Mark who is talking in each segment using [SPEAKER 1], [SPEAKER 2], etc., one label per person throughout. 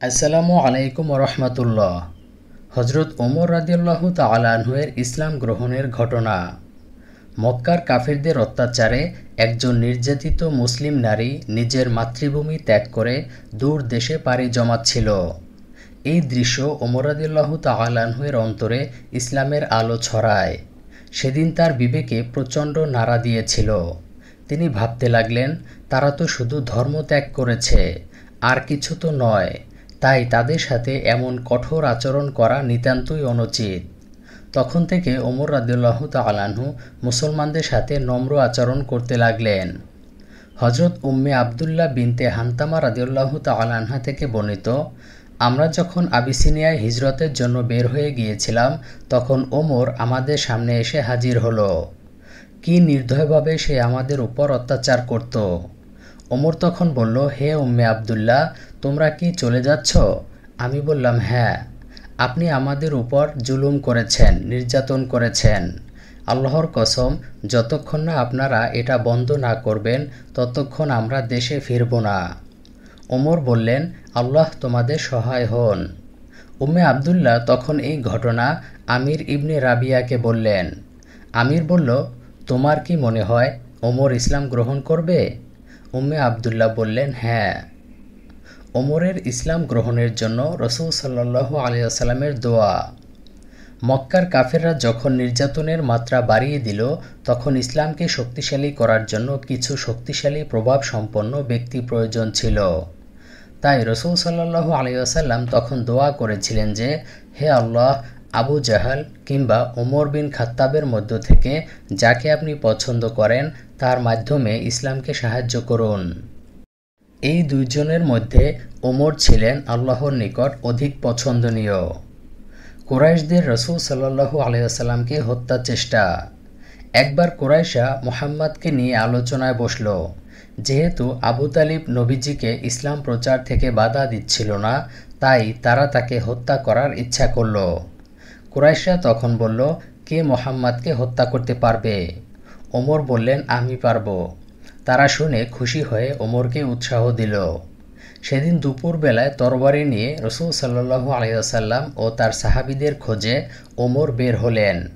[SPEAKER 1] আসসালামু আলাইকুম রহমতুল্লাহ। হজরত ওমর রাদিয়াল্লাহু তাআলা আনহু-এর ইসলাম গ্রহণের ঘটনা। মক্কার কাফিরদের অত্যাচারে একজন নির্যাতিত মুসলিম নারী নিজের মাতৃভূমি ত্যাগ করে দূর দেশে পাড়ি জমাচ্ছিল। এই দৃশ্য ওমর রাদিয়াল্লাহু তাআলা আনহু-এর অন্তরে ইসলামের আলো ছড়ায়। সেদিন তার বিবেকে প্রচণ্ড নাড়া দিয়েছিল। তিনি ভাবতে লাগলেন, তারা তো শুধু ধর্ম ত্যাগ করেছে, আর কিছু তো নয়, তাই তাদের সাথে এমন কঠোর আচরণ করা নিতান্তই অনুচিত। তখন থেকে ওমর রাদিয়াল্লাহু তাআলা আনহু মুসলমানদের সাথে নম্র আচরণ করতে লাগলেন। হজরত উম্মে আবদুল্লাহ বিনতে হানতামা রাদিয়াল্লাহু তাআলা আনহা থেকে বর্ণিত, আমরা যখন আবিসিনিয়ায় হিজরতের জন্য বের হয়ে গিয়েছিলাম, তখন ওমর আমাদের সামনে এসে হাজির হলো। কি নির্দয়ভাবে সে আমাদের উপর অত্যাচার করত। ওমর তখন বলল, হে উম্মে আবদুল্লাহ, তোমরা কি চলে যাচ্ছ? আমি বললাম, হ্যাঁ। আপনি আমাদের উপর জুলুম করেছেন, নির্যাতন করেছেন। আল্লাহর কসম, যতক্ষণ না আপনারা এটা বন্ধ না করবেন ততক্ষণ আমরা দেশে ফিরব না। ওমর বললেন, আল্লাহ তোমাদের সহায় হন। উম্মে আবদুল্লাহ তখন এই ঘটনা আমির ইবনে রাবিয়াকে বললেন। আমির বলল, তোমার কি মনে হয় ওমর ইসলাম গ্রহণ করবে? উম্মে আবদুল্লাহ বললেন, হ্যাঁ। ওমরের ইসলাম গ্রহণের জন্য রাসূল সাল্লাল্লাহু আলাইহি ওয়াসাল্লামের দোয়া। মক্কার কাফেররা যখন নির্যাতনের মাত্রা বাড়িয়ে দিল, তখন ইসলামকে শক্তিশালী করার জন্য কিছু শক্তিশালী প্রভাবসম্পন্ন ব্যক্তি প্রয়োজন ছিল। তাই রাসূল সাল্লাল্লাহু আলাইহি ওয়াসাল্লাম তখন দোয়া করেছিলেন যে, হে আল্লাহ, আবু জাহাল কিংবা ওমর বিন খাত্তাবের মধ্য থেকে যাকে আপনি পছন্দ করেন তার মাধ্যমে ইসলামকে সাহায্য করুন। এই দুইজনের মধ্যে ওমর ছিলেন আল্লাহর নিকট অধিক পছন্দনীয়। কুরাইশদের রাসূল সাল্লাল্লাহু আলাইহি ওয়াসাল্লামকে হত্যা চেষ্টা। একবার কুরাইশা মুহাম্মদকে নিয়ে আলোচনায় বসল। যেহেতু আবু তালিব নবীজিকে ইসলাম প্রচার থেকে বাধা দিচ্ছিল না, তাই তারা তাকে হত্যা করার ইচ্ছা করল। কুরাইশরা তখন বলল, কে মুহাম্মদকে হত্যা করতে পারবে? ওমর বললেন, আমি পারব। তারা শুনে খুশি হয়ে ওমরকে উৎসাহ দিল। সেদিন দুপুরবেলায় তরবারি নিয়ে রাসূল সাল্লাল্লাহু আলাইহি ওয়াসাল্লাম ও তার সাহাবীদের খোঁজে ওমর বের হলেন।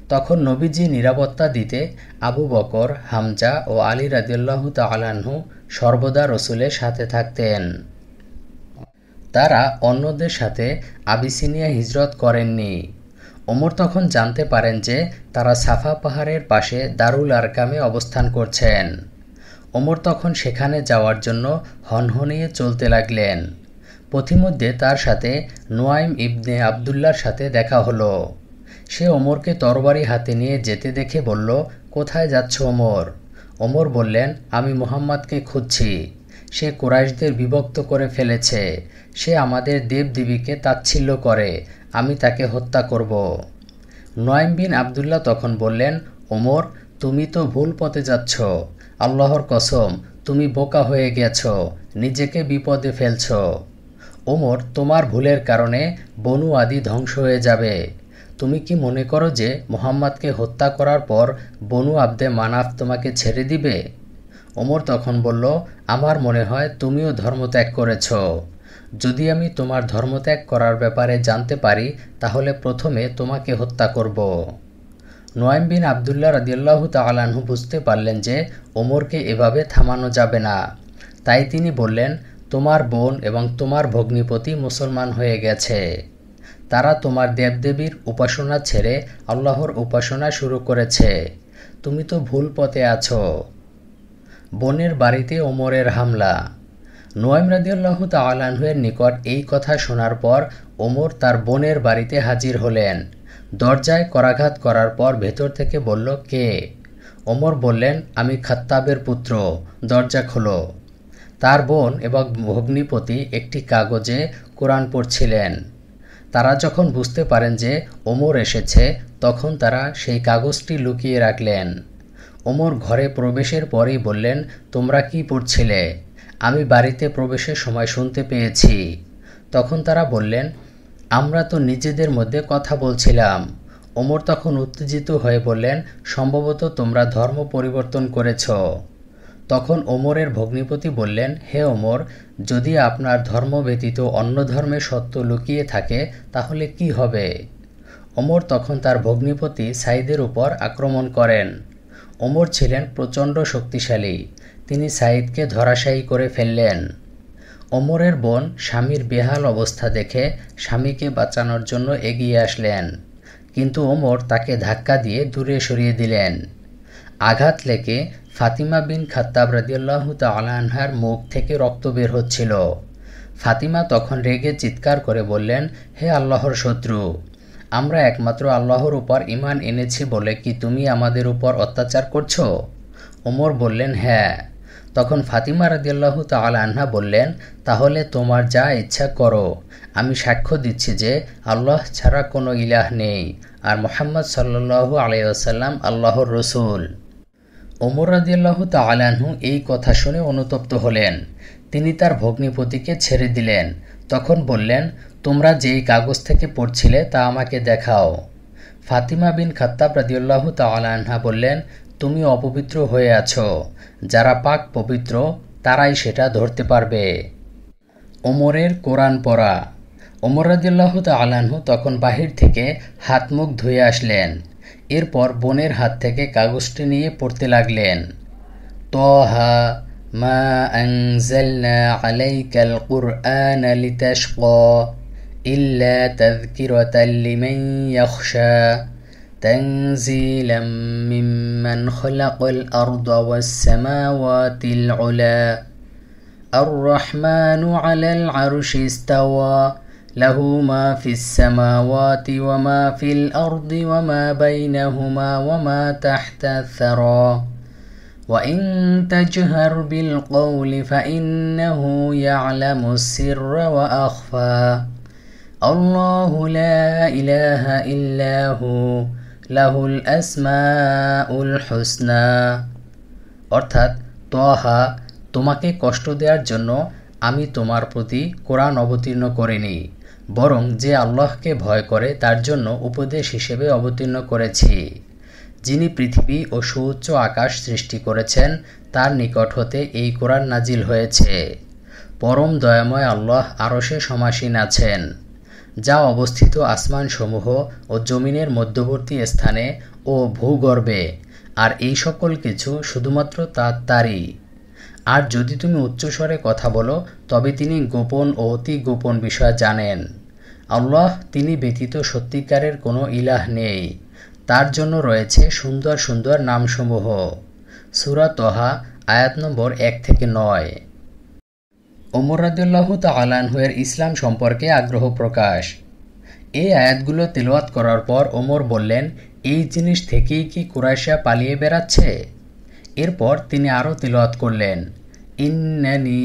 [SPEAKER 1] তখন নবীজি নিরাপত্তা দিতে আবু বকর, হামজা ও আলী রাদিয়াল্লাহু তাআলা আনহু সর্বদা রাসূলের সাথে থাকতেন। তারা অন্যদের সাথে আবিসিনিয়া হিজরত করেননি। ওমর তখন জানতে পারেন যে তারা সাফা পাহাড়ের পাশে দারুল আরকামে অবস্থান করছেন। ওমর তখন সেখানে যাওয়ার জন্য হনহনিয়ে চলতে লাগলেন। পথিমধ্যে তার সাথে নুয়াইম ইবনে আবদুল্লাহর সাথে দেখা হলো। সে ওমরকে তরবারি হাতে নিয়ে যেতে দেখে বলল, কোথায় যাচ্ছ ওমর? ওমর বললেন, আমি মুহাম্মদকে খুঁজছি। সে কুরাইশদের বিভক্ত করে ফেলেছে। সে আমাদের দেবদেবীকে তাচ্ছিল্য করে। আমি তাকে হত্যা করব। নুয়াইম বিন আবদুল্লাহ তখন বললেন, ওমর, তুমি তো ভুল পথে যাচ্ছ। আল্লাহর কসম, তুমি বোকা হয়ে গেছ, নিজেকে বিপদে ফেলছ। ওমর, তোমার ভুলের কারণে বনু আদি ধ্বংস হয়ে যাবে। তুমি কি মনে করো যে মুহাম্মদকে হত্যা করার পর বনু আবদে মানাফ তোমাকে ছেড়ে দিবে? ওমর তখন বলল, আমার মনে হয় তুমিও ধর্মত্যাগ করেছ। যদি আমি তোমার ধর্মত্যাগ করার ব্যাপারে জানতে পারি, তাহলে প্রথমে তোমাকে হত্যা করব। নুয়াইম বিন আবদুল্লাহ রাদিয়াল্লাহু তাআলা আনহু বুঝতে পারলেন যে ওমরকে এভাবে থামানো যাবে না। তাই তিনি বললেন, তোমার বোন এবং তোমার ভগ্নিপতি মুসলমান হয়ে গেছে। তারা তোমার দেবদেবীর উপাসনা ছেড়ে আল্লাহর উপাসনা শুরু করেছে। তুমি তো ভুল পথে আছো। বোনের বাড়িতে ওমরের হামলা। নুয়াইম রাদিয়াল্লাহু তাআলা আনহু-এর নিকট এই কথা শোনার পর ওমর তার বোনের বাড়িতে হাজির হলেন। দরজায় করাঘাত করার পর ভেতর থেকে বলল, কে? ওমর বললেন, আমি খাত্তাবের পুত্র, দরজা খোলো। তার বোন এবং ভগ্নিপতি একটি কাগজে কোরআন পড়ছিলেন। তারা যখন বুঝতে পারেন যে ওমর এসেছে, তখন তারা সেই কাগজটি লুকিয়ে রাখলেন। ওমর ঘরে প্রবেশের পরেই বললেন, তোমরা কি পড়ছিলে? আমি বাড়িতে প্রবেশের সময় শুনতে পেয়েছি। তখন তারা বললেন, আমরা তো নিজেদের মধ্যে কথা বলছিলাম। ওমর তখন উত্তেজিত হয়ে বললেন, সম্ভবত তোমরা ধর্ম পরিবর্তন করেছ। তখন ওমরের ভগ্নিপতি বললেন, হে ওমর, যদি আপনার ধর্ম ব্যতীত অন্য ধর্মে সত্য লুকিয়ে থাকে তাহলে কি হবে? ওমর তখন তার ভগ্নিপতি সাইদের উপর আক্রমণ করেন। ওমর ছিলেন প্রচণ্ড শক্তিশালী। তিনি সাইদকে ধরাশায়ী করে ফেললেন। ওমরের বোন স্বামীর বেহাল অবস্থা দেখে স্বামীকে বাঁচানোর জন্য এগিয়ে আসলেন, কিন্তু ওমর তাকে ধাক্কা দিয়ে দূরে সরিয়ে দিলেন। আঘাত লেগে ফাতিমা বিন খাত্তাব রাদিয়াল্লাহু তাআলা আনহার মুখ থেকে রক্ত বের হচ্ছিল। ফাতিমা তখন রেগে চিৎকার করে বললেন, হে আল্লাহর শত্রু, আমরা একমাত্র আল্লাহর উপর ঈমান এনেছি বলে কি তুমি আমাদের উপর অত্যাচার করছো? ওমর বললেন, হ্যাঁ। তখন ফাতিমা রাদিয়াল্লাহু তাআলা আনহা বললেন, তাহলে তোমার যা ইচ্ছা করো। আমি সাক্ষ্য দিচ্ছি যে আল্লাহ ছাড়া কোনো ইলাহ নেই আর মুহাম্মদ সাল্লাল্লাহু আলাইহি ওয়াসাল্লাম আল্লাহর রসুল। ওমর রাদিয়াল্লাহু তাআলা আনহু এই কথা শুনে অনুতপ্ত হলেন। তিনি তার ভগ্নিপতিকে ছেড়ে দিলেন। তখন বললেন, তোমরা যেই কাগজ থেকে পড়ছিলে তা আমাকে দেখাও। ফাতিমা বিন খাত্তাব রাদিয়াল্লাহু তাআলা আনহা বললেন, তুমি অপবিত্র হয়ে আছো। যারা পাক পবিত্র তারাই সেটা ধরতে পারবে। ওমরের কোরআন পড়া। ওমর রাদিয়াল্লাহু তাআলা আনহু তখন বাহির থেকে হাত মুখ ধুয়ে আসলেন। এরপর বোনের হাত থেকে কাগজটি নিয়ে পড়তে লাগলেন। তহা মা আনজালনা আলাইকাল কুরআনা লিতাশকা ইল্লা তাযকিরাতাল লিমান ইয়াখশা তানজিলাম মিম্মান খালাকাল আরদা ওয়াস সামাওয়াতিল উলা আর-রাহমানু আলাল আরশি ইস্তাওয়া লাহু মা ফিস সামাওয়াতি ওয়া মা ফিল আরদি ওয়া মা বাইনাহুমা ওয়া মা তাহতা আস-সারা ওয়া ইন তাজহার বিল কওলি ফাইন্নাহু ইয়ালামুস সিররা ওয়া আখফা আল্লাহু লা ইলাহা ইল্লা হু লাহুল আসমাউল হুসনা। অর্থাৎ, তহা, তোমাকে কষ্ট দেওয়ার জন্য আমি তোমার প্রতি কোরআন অবতীর্ণ করিনি, বরং যে আল্লাহকে ভয় করে তার জন্য উপদেশ হিসেবে অবতীর্ণ করেছি। যিনি পৃথিবী ও সুউচ্চ আকাশ সৃষ্টি করেছেন তার নিকট হতে এই কোরআন নাজিল হয়েছে। পরম দয়াময় আল্লাহ আরশে সমাসীন আছেন, যা অবস্থিত আসমানসমূহ ও জমিনের মধ্যবর্তী স্থানে ও ভূগর্ভে, আর এই সকল কিছু শুধুমাত্র তারই। আর যদি তুমি উচ্চস্বরে কথা বলো তবে তিনি গোপন ও অতি গোপন বিষয় জানেন। আল্লাহ, তিনি ব্যতীত সত্যিকারের কোনো ইলাহ নেই। তার জন্য রয়েছে সুন্দর সুন্দর নামসমূহ। সূরা তহা, আয়াত নম্বর 1 থেকে 9। ওমর রাদিয়াল্লাহু তাআলা আনহু এর ইসলাম সম্পর্কে আগ্রহ প্রকাশ। এই আয়াতগুলো তিলাওয়াত করার পর ওমর বললেন, এই জিনিস থেকেই কি কুরাইশরা পালিয়ে বেড়াচ্ছে? এরপর তিনি আরও তিলাওয়াত করলেন, ইন্নানি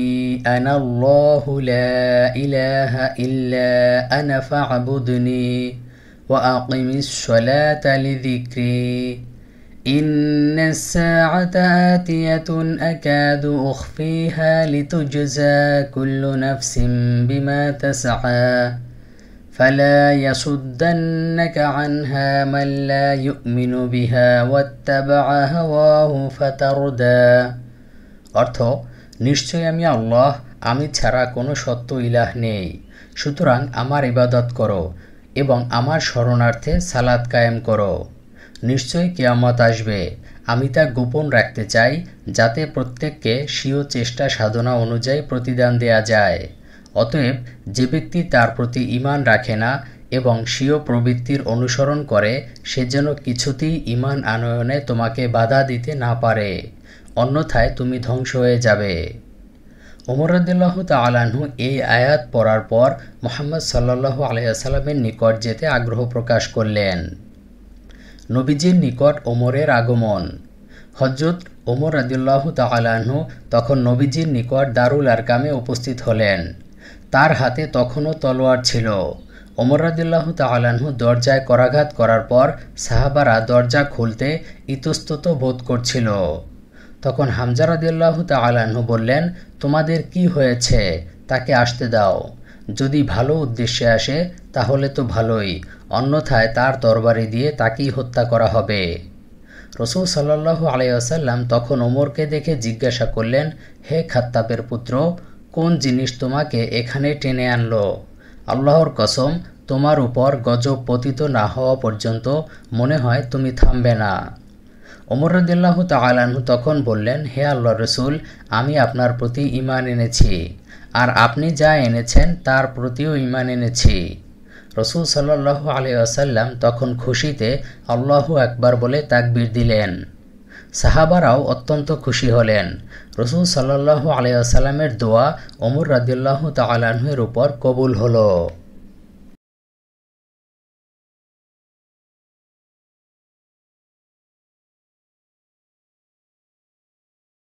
[SPEAKER 1] আনাল্লাহু লা ইলাহা ইল্লা আনা ফা'বুদনি ওয়া আকিমিস সালাতা লিযিকরি ইন্নাস সাআতা আতিয়াতুন আকাদু উখফিহা লিতুজজা কুল্লু নাফসিন বিমা তাসআ فلا يصدنك عنها من لا يؤمن بها واتبع هواه فتردى। অর্থ, নিশ্চয় আমি আল্লাহ, আমি ছাড়া কোনো সত্য ইলাহ নেই, সুতরাং আমার ইবাদত করো এবং আমার শরণার্থে সালাত কায়েম করো। নিশ্চয় কিয়ামত আসবে, আমি তা গোপন রাখতে চাই যাতে প্রত্যেককে স্বীয় চেষ্টা সাধনা অনুযায়ী প্রতিদান দেয়া যায়। অতএব যে ব্যক্তি তার প্রতি ঈমান রাখে না এবং স্বীয় প্রবৃত্তির অনুসরণ করে সে যেন কিছুতেই ঈমান আনয়নে তোমাকে বাধা দিতে না পারে, অন্যথায় তুমি ধ্বংস হয়ে যাবে। ওমর রাদিয়াল্লাহু তাআলা আনহু এই আয়াত পড়ার পর মুহাম্মদ সাল্লাল্লাহু আলাইহি ওয়াসাল্লামের নিকট যেতে আগ্রহ প্রকাশ করলেন। নবীজির নিকট ওমরের আগমন। হযরত ওমর রাদিয়াল্লাহু তাআলা আনহু তখন নবীজির নিকট দারুল আরকামে উপস্থিত হলেন। তার হাতে তখনও তলোয়ার ছিল। ওমর রাদিয়াল্লাহু তাআলা আনহু দরজায় করাঘাত করার পর সাহাবারা দরজা খুলতে ইতস্তত বোধ করছিল। তখন হামজা রাদিয়াল্লাহু তাআলা আনহু বললেন, তোমাদের কি হয়েছে? তাকে আসতে দাও। যদি ভালো উদ্দেশ্যে আসে তাহলে তো ভালোই, অন্যথায় তার তরবারি দিয়ে তাকেই হত্যা করা হবে। রসূল সাল্লাল্লাহু আলাইহি ওয়াসাল্লাম তখন ওমরকে দেখে জিজ্ঞাসা করলেন, হে খাত্তাবের পুত্র, কোন জিনিস তোমাকে এখানে টেনে আনলো? আল্লাহর কসম, তোমার উপর গজব পতিত না হওয়া পর্যন্ত মনে হয় তুমি থামবে না। ওমর রাদিয়াল্লাহু তাআলা আনহু তখন বললেন, হে আল্লাহর রাসূল, আমি আপনার প্রতি ঈমান এনেছি, আর আপনি যা এনেছেন তার প্রতিও ঈমান এনেছি। রসূল সাল্লাল্লাহু আলাইহি ওয়াসাল্লাম তখন খুশিতে আল্লাহু আকবার বলে তাকবীর দিলেন। সাহাবারাও অত্যন্ত খুশি হলেন। রসূল সাল্লাল্লাহু আলাইহি ওয়াসাল্লামের দোয়া ওমর রাদিয়াল্লাহু তাআলা আনহুর উপর কবুল হলো।